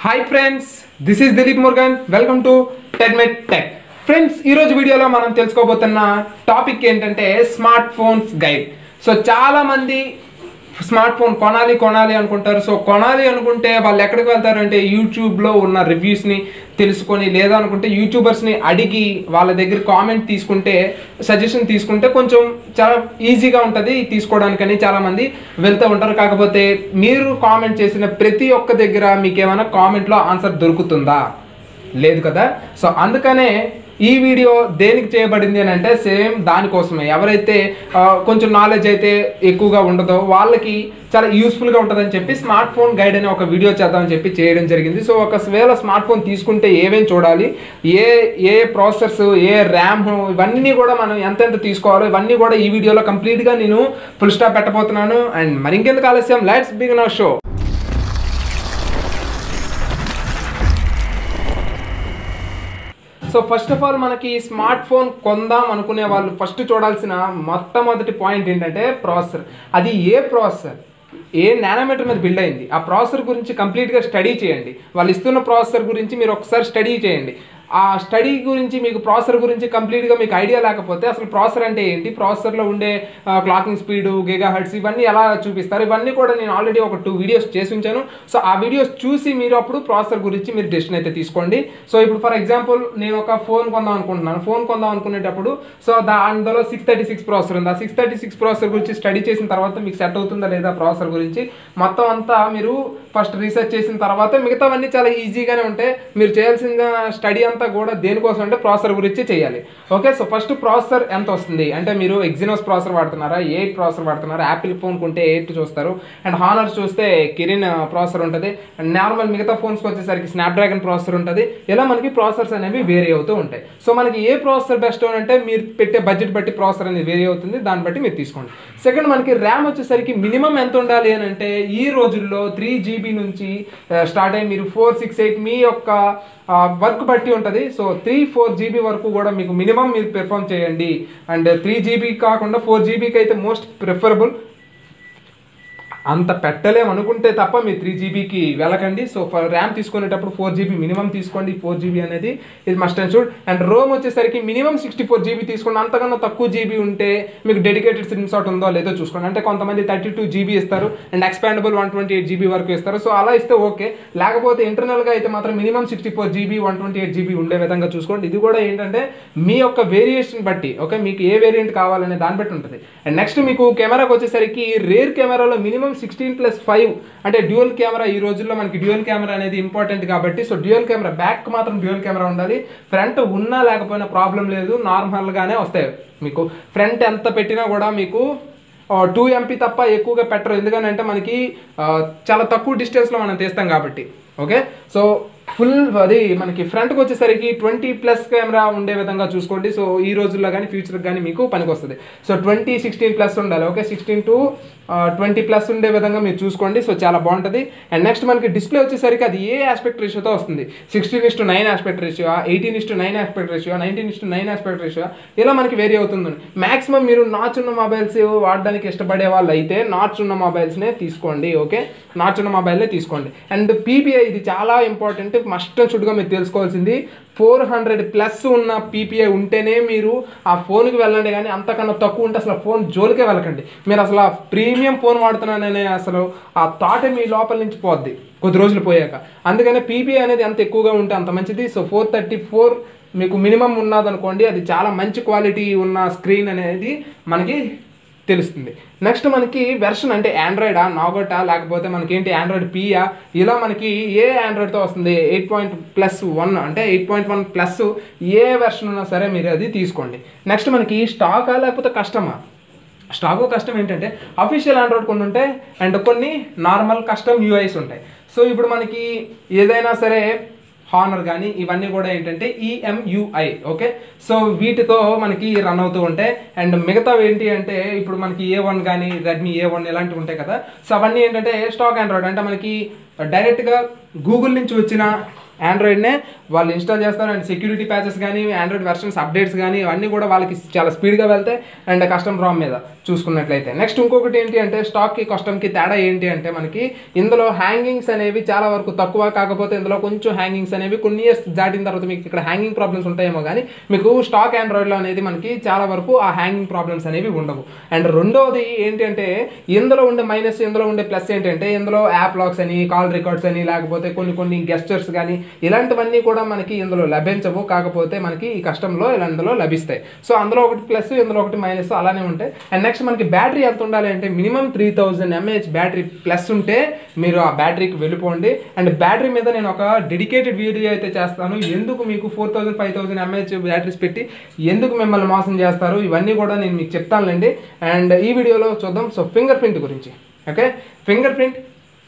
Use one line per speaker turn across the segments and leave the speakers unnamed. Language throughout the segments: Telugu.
Hi friends, this is Dilip Murugan. Welcome to టెడ్మెట్ టెక్. ఫ్రెండ్స్, ఈరోజు వీడియోలో మనం తెలుసుకోబోతున్న టాపిక్ ఏంటంటే స్మార్ట్ ఫోన్స్ గైడ్. సో చాలామంది స్మార్ట్ ఫోన్ కొనాలి అనుకుంటారు. సో కొనాలి అనుకుంటే వాళ్ళు ఎక్కడికి వెళ్తారు అంటే యూట్యూబ్లో ఉన్న రివ్యూస్ని తెలుసుకొని, లేదా అనుకుంటే యూట్యూబర్స్ని అడిగి వాళ్ళ దగ్గర కామెంట్ తీసుకుంటే, సజెషన్ తీసుకుంటే కొంచెం చాలా ఈజీగా ఉంటుంది తీసుకోవడానికని చాలామంది వెళ్తూ ఉంటారు. కాకపోతే మీరు కామెంట్ చేసిన ప్రతి ఒక్క దగ్గర మీకు ఏమైనా కామెంట్లో ఆన్సర్ దొరుకుతుందా? లేదు కదా. సో అందుకనే ఈ వీడియో దేనికి చేయబడింది అని అంటే సేమ్ దానికోసమే. ఎవరైతే కొంచెం నాలెడ్జ్ అయితే ఎక్కువగా ఉండదో వాళ్ళకి చాలా యూస్ఫుల్గా ఉంటుందని చెప్పి స్మార్ట్ ఫోన్ గైడ్ అనే ఒక వీడియో చేద్దామని చెప్పి చేయడం జరిగింది. సో ఒకవేళ స్మార్ట్ ఫోన్ తీసుకుంటే ఏమేమి చూడాలి, ఏ ప్రాసెసర్స్, ఏ ర్యామ్, ఇవన్నీ కూడా మనం ఎంతెంత తీసుకోవాలో ఇవన్నీ కూడా ఈ వీడియోలో కంప్లీట్గా నేను ఫుల్ స్టాప్ పెట్టబోతున్నాను. అండ్ మరి ఇంకెందుకు ఆలస్యం, let's begin our show. So first of all మనకి స్మార్ట్ ఫోన్ కొందాం అనుకునే వాళ్ళు ఫస్ట్ చూడాల్సిన మొట్టమొదటి పాయింట్ ఏంటంటే ప్రాసెసర్. అది ఏ ప్రాసెసర్, ఏ నానోమీటర్ మీద బిల్డ్ అయింది, ఆ ప్రాసెసర్ గురించి కంప్లీట్గా స్టడీ చేయండి. వాళ్ళు ఇస్తున్న ప్రాసెసర్ గురించి మీరు ఒకసారి స్టడీ చేయండి. ఆ స్టడీ గురించి మీకు ప్రాసెసర్ గురించి కంప్లీట్గా మీకు ఐడియా లేకపోతే అసలు ప్రాసెసర్ అంటే ఏంటి, ప్రాసెసర్లో ఉండే క్లాకింగ్ స్పీడు, గిగా హెర్ట్జ్ ఇవన్నీ ఎలా చూపిస్తారు, ఇవన్నీ కూడా నేను ఆల్రెడీ ఒక 2 వీడియోస్ చేసి ఉంచాను. సో ఆ వీడియోస్ చూసి మీరు అప్పుడు ప్రాసెసర్ గురించి మీరు డెసిషన్ అయితే తీసుకోండి. సో ఇప్పుడు ఫర్ ఎగ్జాంపుల్ నేను ఒక ఫోన్ కొందాం అనుకుంటున్నాను. ఫోన్ కొందాం అనుకునేటప్పుడు సో అందులో 636 ప్రాసెసర్ ఉంది. ఆ 636 ప్రాసెసర్ గురించి స్టడీ చేసిన తర్వాత మీకు సెట్ అవుతుందా లేదా ప్రాసెసర్ గురించి మొత్తం అంతా మీరు ఫస్ట్ రీసెర్చ్ చేసిన తర్వాత మిగతావన్నీ చాలా ఈజీగానే ఉంటాయి. మీరు చేయాల్సిన స్టడీ అంతా కూడా దేనికోసం అంటే ప్రాసెసర్ గురించి చేయాలి. ఓకే, సో ఫస్ట్ ప్రాసెసర్ ఎంత వస్తుంది అంటే మీరు ఎగ్జినోస్ ప్రాసెసర్ వాడుతున్నారా, 8 ప్రాసెసర్ వాడుతున్నారా, యాపిల్ ఫోన్ కొంటే 8 చూస్తారు, అండ్ హానర్ చూస్తే కిరిన్ ప్రాసెసర్ ఉంటుంది, అండ్ నార్మల్ మిగతా ఫోన్స్కి వచ్చేసరికి స్నాప్డ్రాగన్ ప్రాసెసర్ ఉంటుంది. ఇలా మనకి ప్రాసెసర్స్ అనేవి వేరీ అవుతూ ఉంటాయి. సో మనకి ఏ ప్రాసెసర్ బెస్ట్ అంటే మీరు పెట్టే బడ్జెట్ బట్టి ప్రాసెసర్ అనేది వేరీ అవుతుంది, దాన్ని బట్టి మీరు తీసుకోండి. సెకండ్, మనకి ర్యామ్ వచ్చేసరికి మినిమం ఎంత ఉండాలి అని అంటే ఈ రోజుల్లో 3GB నుంచి స్టార్ట్ అయ్యి మీరు 468 మీ యొక్క వర్క్ బట్టి ఉంటుంది. సో 3-4GB వరకు కూడా మీకు మినిమం మీరు పెర్ఫామ్ చేయండి. అండ్ 3GB కాకుండా 4GBకి అయితే మోస్ట్ ప్రిఫరబుల్. అంత పెట్టలేము అనుకుంటే తప్ప మీరు 3GBకి వెళ్ళకండి. సో ర్యామ్ తీసుకునేటప్పుడు 4GB మినిమం తీసుకోండి. 4GB అనేది ఇది must and should. And Rome వచ్చేసరికి మినిమం 64GB తీసుకోండి. అంతకన్నా తక్కువ జీబీ ఉంటే మీకు డెడికేటెడ్ సిమ్ స్లాట్ ఉందో లేదో చూసుకోండి. అంటే కొంతమంది 32GB ఇస్తారు అండ్ ఎక్స్పాండబుల్ 128GB వరకు ఇస్తారు. సో అలా ఇస్తే ఓకే. లేకపోతే ఇంటర్నల్గా అయితే మాత్రం మినిమం 64GB 128GB ఉండే విధంగా చూసుకోండి. ఇది కూడా ఏంటంటే మీ యొక్క వేరియేషన్ బట్టి, ఓకే, మీకు ఏ వేరియంట్ కావాలనే దాన్ని బట్టి ఉంటుంది. అండ్ నెక్స్ట్ మీకు కెమెరాకి వచ్చేసరికి రేర్ కెమెరాలో మినిమం 16+5 అంటే డ్యూయల్ కెమెరా. ఈ రోజుల్లో మనకి డ్యూయల్ కెమెరా అనేది ఇంపార్టెంట్ కాబట్టి సో డ్యూయల్ కెమెరా, బ్యాక్ మాత్రం డ్యూయల్ కెమెరా ఉండాలి. ఫ్రంట్ ఉన్నా లేకపోయినా ప్రాబ్లం లేదు, నార్మల్గానే వస్తాయి. మీకు ఫ్రంట్ ఎంత పెట్టినా కూడా మీకు 2MP తప్ప ఎక్కువగా పెట్టరు. ఎందుకంటే మనకి చాలా తక్కువ డిస్టెన్స్లో మనం తీస్తాం కాబట్టి. ఓకే, సో ఫుల్ అది మనకి ఫ్రంట్కి వచ్చేసరికి 20+ కెమెరా ఉండే విధంగా చూసుకోండి. సో ఈ రోజుల్లో కానీ ఫ్యూచర్కి కానీ మీకు పనికి వస్తుంది. సో 16+ ఉండాలి. ఓకే, 16 to 20+ ఉండే విధంగా మీరు చూసుకోండి. సో చాలా బాగుంటుంది. అండ్ నెక్స్ట్ మనకి డిస్ప్లే వచ్చేసరికి అది ఏ ఆస్పెక్ట్ రేషియోతో వస్తుంది, 16:9 aspect ratio, 18:9 aspect ratio, 19:9 aspect ratio, ఇలా మనకి వేరీ అవుతుంది. మ్యాక్సిమం మీరు నాచ్ ఉన్న మొబైల్స్ వాడడానికి ఇష్టపడే వాళ్ళు అయితే నాచ్ ఉన్న మొబైల్స్నే తీసుకోండి. ఓకే, నాచ్ ఉన్న మొబైల్నే తీసుకోండి. అండ్ PPI ఇది చాలా ఇంపార్టెంట్, మస్ట్ అండ్ షుడ్గా మీరు తెలుసుకోవాల్సింది. 400+ ఉన్న PPI ఉంటేనే మీరు ఆ ఫోన్కి వెళ్ళండి. కానీ అంతకన్నా తక్కువ ఉంటే అసలు ఫోన్ జోలికే వెళ్ళకండి. మీరు అసలు ఆ ప్రీమియం ఫోన్ వాడుతున్నాననే అసలు ఆ థాట్ మీ లోపల నుంచి పోద్ది కొద్ది రోజులు పోయాక. అందుకనే PPI అనేది ఎంత ఎక్కువగా ఉంటే అంత మంచిది. సో 434 మీకు మినిమం ఉన్నదనుకోండి, అది చాలా మంచి క్వాలిటీ ఉన్న స్క్రీన్ అనేది మనకి తెలుస్తుంది. నెక్స్ట్ మనకి వెర్షన్ అంటే ఆండ్రాయిడా, నాగోటా, లేకపోతే మనకి ఏంటి ఆండ్రాయిడ్ పియా, ఇలా మనకి ఏ ఆండ్రాయిడ్తో వస్తుంది 8.1 అంటే 8.1+ ఏ వెర్షన్ ఉన్నా సరే మీరు అది తీసుకోండి. నెక్స్ట్ మనకి స్టాకా లేకపోతే కస్టమా. స్టాకు కస్టమ్ ఏంటంటే అఫీషియల్ ఆండ్రాయిడ్ కొన్ని ఉంటాయి అండ్ కొన్ని నార్మల్ కస్టమ్ UIs ఉంటాయి. సో ఇప్పుడు మనకి ఏదైనా సరే హానర్ కానీ ఇవన్నీ కూడా ఏంటంటే EMUI. ఓకే, సో వీటితో మనకి రన్ అవుతూ ఉంటాయి. అండ్ మిగతావి ఏంటి అంటే ఇప్పుడు మనకి A1 కానీ రెడ్మీ A1 ఇలాంటివి ఉంటాయి కదా. సో అవన్నీ ఏంటంటే స్టాక్ ఆండ్రాయిడ్ అంటే మనకి డైరెక్ట్గా గూగుల్ నుంచి వచ్చిన ఆండ్రాయిడ్నే వాళ్ళు ఇన్స్టాల్ చేస్తారు. అండ్ సెక్యూరిటీ ప్యాచెస్ కానీ ఆండ్రాయిడ్ వెర్షన్స్ అప్డేట్స్ కానీ ఇవన్నీ కూడా వాళ్ళకి చాలా స్పీడ్గా వెళ్తాయి. అండ్ కస్టమ్ రామ్ మీద చూసుకున్నట్లయితే నెక్స్ట్ ఇంకొకటి ఏంటి అంటే స్టాక్కి కస్టమ్కి తేడా ఏంటి అంటే మనకి ఇందులో హ్యాంగింగ్స్ అనేవి చాలా వరకు తక్కువ, కాకపోతే ఇందులో కొంచెం హ్యాంగింగ్స్ అనేవి కొన్ని ఇయర్స్ దాటిన తర్వాత మీకు ఇక్కడ హ్యాంగింగ్ ప్రాబ్లమ్స్ ఉంటాయేమో కానీ మీకు స్టాక్ ఆండ్రాయిడ్లో అనేది మనకి చాలా వరకు ఆ హ్యాంగింగ్ ప్రాబ్లమ్స్ అనేవి ఉండవు. అండ్ రెండోది ఏంటి అంటే ఇందులో ఉండే మైనస్ ఇందులో ఉండే ప్లస్ ఏంటంటే ఇందులో యాప్ లాక్స్ అని కాల్ రికార్డ్స్ అని లేకపోతే కొన్ని గెస్చర్స్ కానీ ఇలాంటివన్నీ కూడా మనకి ఇందులో లభించవు, కాకపోతే మనకి ఈ కస్టమ్లో ఇందులో లభిస్తాయి. సో అందులో ఒకటి ప్లస్ ఇందులో ఒకటి మైనస్ అలానే ఉంటాయి. అండ్ నెక్స్ట్ మనకి బ్యాటరీ ఎంత ఉండాలి అంటే మినిమం 3000 mAh బ్యాటరీ ప్లస్ ఉంటే మీరు ఆ బ్యాటరీకి వెళ్ళిపోండి. అండ్ బ్యాటరీ మీద నేను ఒక డెడికేటెడ్ వీడియో అయితే చేస్తాను, ఎందుకు మీకు 4000 5000 mAh బ్యాటరీస్ పెట్టి ఎందుకు మిమ్మల్ని మోసం చేస్తారు ఇవన్నీ కూడా నేను మీకు చెప్తానులేండి. అండ్ ఈ వీడియోలో చూద్దాం. సో ఫింగర్ ప్రింట్ గురించి. Okay, finger print,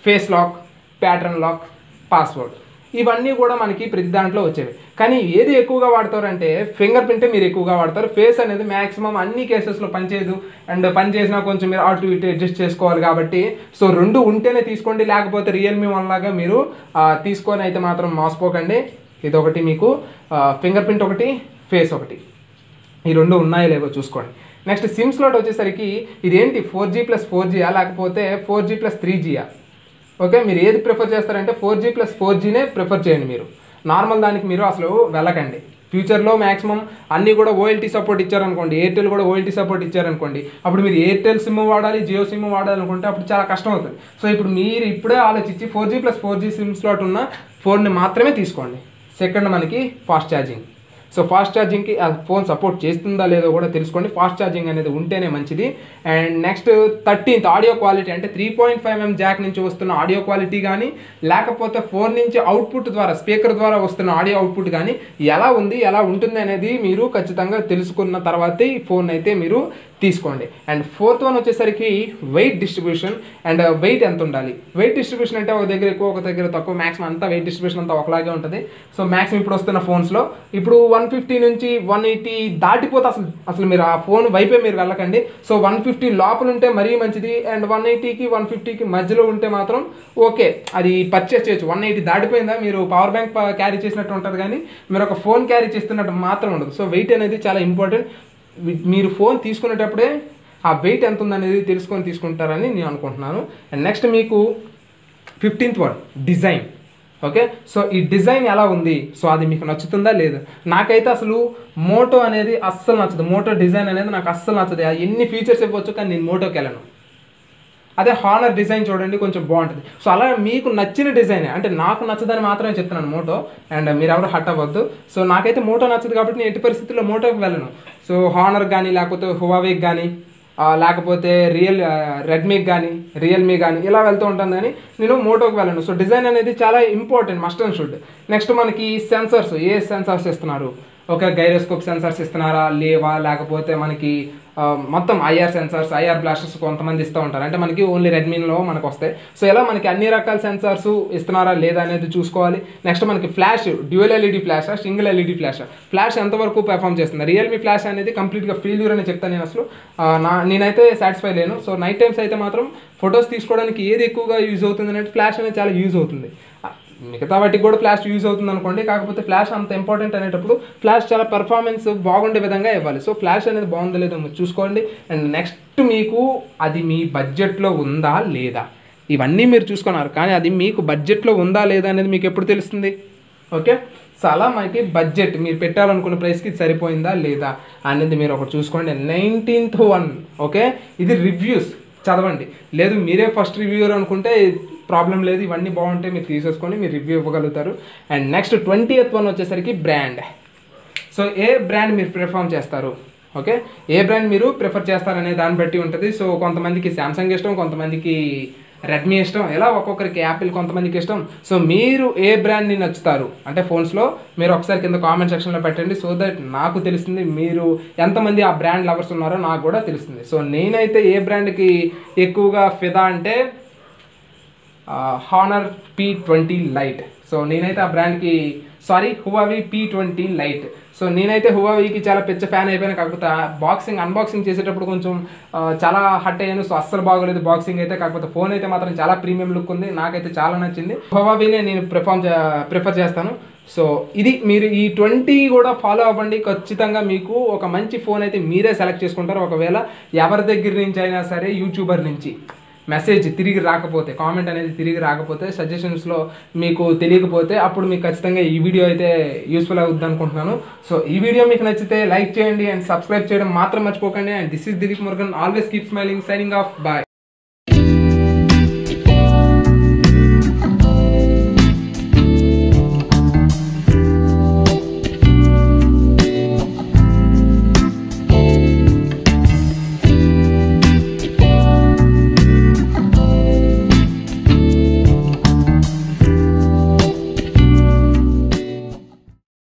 face lock, pattern lock, password ఇవన్నీ కూడా మనకి ప్రతి దాంట్లో వచ్చేవి. కానీ ఏది ఎక్కువగా వాడతారంటే ఫింగర్ ప్రింటే మీరు ఎక్కువగా వాడతారు. ఫేస్ అనేది మ్యాక్సిమం అన్ని కేసెస్లో పనిచేయదు. అండ్ పని చేసినా కొంచెం మీరు అటు ఇటు అడ్జస్ట్ చేసుకోవాలి కాబట్టి సో రెండు ఉంటేనే తీసుకోండి, లేకపోతే రియల్మీ వన్ లాగా మీరు తీసుకొని అయితే మాత్రం మోసపోకండి. ఇదొకటి మీకు ఫింగర్ ప్రింట్ ఒకటి, ఫేస్ ఒకటి, ఈ రెండు ఉన్నాయో లేవో చూసుకోండి. నెక్స్ట్ సిమ్ స్లాట్ వచ్చేసరికి ఇదేంటి 4G+4G లేకపోతే 4G+3G. ఓకే, మీరు ఏది ప్రిఫర్ చేస్తారంటే 4G+4Gనే ప్రిఫర్ చేయండి. మీరు నార్మల్ దానికి మీరు అసలు వెళ్ళకండి. ఫ్యూచర్లో మ్యాక్సిమం అన్నీ కూడా ఓఎల్టీ సపోర్ట్ ఇచ్చారనుకోండి, ఎయిర్టెల్ కూడా ఓఎల్టీ సపోర్ట్ ఇచ్చారనుకోండి, అప్పుడు మీరు ఎయిర్టెల్ సిమ్ వాడాలి, జియో సిమ్ వాడాలనుకుంటే అప్పుడు చాలా కష్టం అవుతుంది. సో ఇప్పుడు మీరు ఇప్పుడే ఆలోచించి 4G+4G సిమ్ స్లాట్ ఉన్న ఫోన్ని మాత్రమే తీసుకోండి. సెకండ్ మనకి ఫాస్ట్ ఛార్జింగ్. సో ఫాస్ట్ ఛార్జింగ్కి ఆ ఫోన్ సపోర్ట్ చేస్తుందా లేదో కూడా తెలుసుకోండి. ఫాస్ట్ ఛార్జింగ్ అనేది ఉంటేనే మంచిది. And next 13th audio quality అంటే 3.5mm జాక్ నుంచి వస్తున్న ఆడియో క్వాలిటీ కానీ లేకపోతే ఫోన్ నుంచి అవుట్పుట్ ద్వారా స్పీకర్ ద్వారా వస్తున్న ఆడియో అవుట్పుట్ కానీ ఎలా ఉంది ఎలా ఉంటుంది అనేది మీరు ఖచ్చితంగా తెలుసుకున్న తర్వాతే ఈ ఫోన్ అయితే మీరు తీసుకోండి. అండ్ 4th వన్ వచ్చేసరికి వెయిట్ డిస్ట్రిబ్యూషన్. అండ్ వెయిట్ ఎంత ఉండాలి. వెయిట్ డిస్ట్రిబ్యూషన్ అంటే ఒక దగ్గర ఎక్కువ ఒక దగ్గర తక్కువ, మ్యాక్సిమం అంతా వెయిట్ డిస్ట్రిబ్యూషన్ అంతా ఒకలాగే ఉంటుంది. సో మ్యాక్సిమం ఇప్పుడు వస్తున్న ఫోన్స్లో ఇప్పుడు 150 నుంచి 180 దాటిపోతే అసలు మీరు ఆ ఫోన్ వైపే మీరు వెళ్ళకండి. సో 150 లోపల ఉంటే మరీ మంచిది. అండ్ 180కి 150కి మధ్యలో ఉంటే మాత్రం ఓకే, అది పర్చేస్ చేయొచ్చు. 180 దాటిపోయిందా మీరు పవర్ బ్యాంక్ క్యారీ చేసినట్టు ఉంటుంది, కానీ మీరు ఒక ఫోన్ క్యారీ చేస్తున్నట్టు మాత్రం ఉండదు. సో వెయిట్ అనేది చాలా ఇంపార్టెంట్. మీరు ఫోన్ తీసుకునేటప్పుడే ఆ వెయిట్ ఎంత ఉందనేది తెలుసుకొని తీసుకుంటారని నేను అనుకుంటున్నాను. అండ్ నెక్స్ట్ మీకు 15th one design. Okay, so ఈ డిజైన్ ఎలా ఉంది, సో అది మీకు నచ్చుతుందా లేదా. నాకైతే అసలు మోటో అనేది అస్సలు నచ్చదు. మోటో డిజైన్ అనేది నాకు అస్సలు నచ్చదు. ఎన్ని ఫీచర్స్ ఇవ్వచ్చు కానీ నేను మోటోకి వెళ్ళను. అదే హానర్ డిజైన్ చూడండి, కొంచెం బాగుంటుంది. సో అలా మీకు నచ్చిన డిజైన్ అంటే నాకు నచ్చదని మాత్రమే చెప్తున్నాను మోటో. అండ్ మీరు ఎవరు హట్ అవ్వద్దు. సో నాకైతే మోటో నచ్చదు కాబట్టి నేను ఎట్టి పరిస్థితుల్లో మోటోకి వెళ్ళను. సో హానర్ కానీ లేకపోతే హువావేకి కానీ లేకపోతే రెడ్మీకి కానీ రియల్మీ కానీ ఇలా వెళ్తూ ఉంటాను, కానీ నేను మోటోకి వెళ్ళను. సో డిజైన్ అనేది చాలా important, must and should. Next మనకి సెన్సర్స్, ఏ సెన్సర్స్ ఇస్తున్నారు. ఒక గైరోస్కోప్ సెన్సర్స్ ఇస్తున్నారా లేవా, లేకపోతే మనకి మొత్తం ఐఆర్ సెన్సార్స్, ఐఆర్ బ్లాస్టర్స్ కొంతమంది ఇస్తూ ఉంటారు. అంటే మనకి ఓన్లీ రెడ్మీలో మనకు వస్తాయి. సో ఇలా మనకి అన్ని రకాల సెన్సార్స్ ఇస్తున్నారా లేదా అనేది చూసుకోవాలి. నెక్స్ట్ మనకి ఫ్లాష్, డ్యూయల్ ఎల్ఈడి ఫ్లాషా, సింగిల్ ఎల్ఈడి ఫ్లాషా, ఫ్లాష్ ఎంతవరకు పెర్ఫామ్ చేస్తుంది. రియల్మీ ఫ్లాష్ అనేది కంప్లీట్గా ఫెయిల్యూర్ అని చెప్తాను నేను. అసలు నేనైతే సాటిస్ఫై లేను. సో నైట్ టైమ్స్ అయితే మాత్రం ఫొటోస్ తీసుకోవడానికి ఏది ఎక్కువగా యూజ్ అవుతుంది అంటే ఫ్లాష్ అనేది చాలా యూజ్ అవుతుంది. మిగతా వాటికి కూడా ఫ్లాష్ యూజ్ అవుతుంది అనుకోండి, కాకపోతే ఫ్లాష్ అంత ఇంపార్టెంట్ అనేటప్పుడు ఫ్లాష్ చాలా పెర్ఫార్మెన్స్ బాగుండే విధంగా ఇవ్వాలి. సో ఫ్లాష్ అనేది బాగుందో లేదో చూసుకోండి. అండ్ నెక్స్ట్ మీకు అది మీ బడ్జెట్లో ఉందా లేదా, ఇవన్నీ మీరు చూసుకున్నారు, కానీ అది మీకు బడ్జెట్లో ఉందా లేదా అనేది మీకు ఎప్పుడు తెలుస్తుంది. ఓకే, సో అలా మనకి బడ్జెట్ మీరు పెట్టాలనుకున్న ప్రైస్కి సరిపోయిందా లేదా అనేది మీరు ఒకటి చూసుకోండి. 19th one. ఓకే, ఇది రివ్యూస్ చదవండి. లేదు మీరే ఫస్ట్ రివ్యూర్ అనుకుంటే ప్రాబ్లం లేదు, ఇవన్నీ బాగుంటాయి, మీరు తీసేసుకొని మీరు రివ్యూ ఇవ్వగలుగుతారు. అండ్ నెక్స్ట్ 20th వన్ వచ్చేసరికి బ్రాండ్. సో ఏ బ్రాండ్ మీరు ప్రిఫర్ చేస్తారు. ఓకే, ఏ బ్రాండ్ మీరు ప్రిఫర్ చేస్తారనే దాన్ని బట్టి ఉంటుంది. సో కొంతమందికి శాంసంగ్ ఇష్టం, కొంతమందికి రెడ్మీ ఇష్టం, ఇలా ఒక్కొక్కరికి యాపిల్ కొంతమందికి ఇష్టం. సో మీరు ఏ బ్రాండ్ని నచ్చుతారు అంటే ఫోన్స్లో మీరు ఒకసారి కింద కామెంట్ సెక్షన్లో పెట్టండి. సో దట్ నాకు తెలుస్తుంది మీరు ఎంతమంది ఆ బ్రాండ్ లవర్స్ ఉన్నారో నాకు కూడా తెలుస్తుంది. సో నేనైతే ఏ బ్రాండ్కి ఎక్కువగా ఫిదా అంటే హానర్ P20 లైట్. సో నేనైతే ఆ బ్రాండ్కి హువావీ P20 లైట్. సో నేనైతే హువావీకి చాలా పెద్ద ఫ్యాన్ అయిపోయాను. కాకపోతే అన్బాక్సింగ్ చేసేటప్పుడు కొంచెం చాలా హట్ అయ్యాను. సో అస్సలు బాగోలేదు బాక్సింగ్ అయితే. కాకపోతే ఫోన్ అయితే మాత్రం చాలా ప్రీమియం లుక్ ఉంది, నాకైతే చాలా నచ్చింది. హువావీనే నేను ప్రిఫర్ చేస్తాను. సో ఇది మీరు ఈ 20 కూడా ఫాలో అవ్వండి. ఖచ్చితంగా మీకు ఒక మంచి ఫోన్ అయితే మీరే సెలెక్ట్ చేసుకుంటారు. ఒకవేళ ఎవరి దగ్గర నుంచి అయినా సరే, యూట్యూబర్ నుంచి మెసేజ్ తిరిగి రాకపోతే, కామెంట్ అనేది తిరిగి రాకపోతే, సజెషన్స్లో మీకు తెలియకపోతే, అప్పుడు మీకు ఖచ్చితంగా ఈ వీడియో అయితే యూస్ఫుల్ అవుద్ది అనుకుంటున్నాను. సో ఈ వీడియో మీకు నచ్చితే లైక్ చేయండి అండ్ సబ్స్క్రైబ్ చేయడం మాత్రం మర్చిపోకండి. And this is Dilip Murugan. Always keep smiling. Signing off. Bye.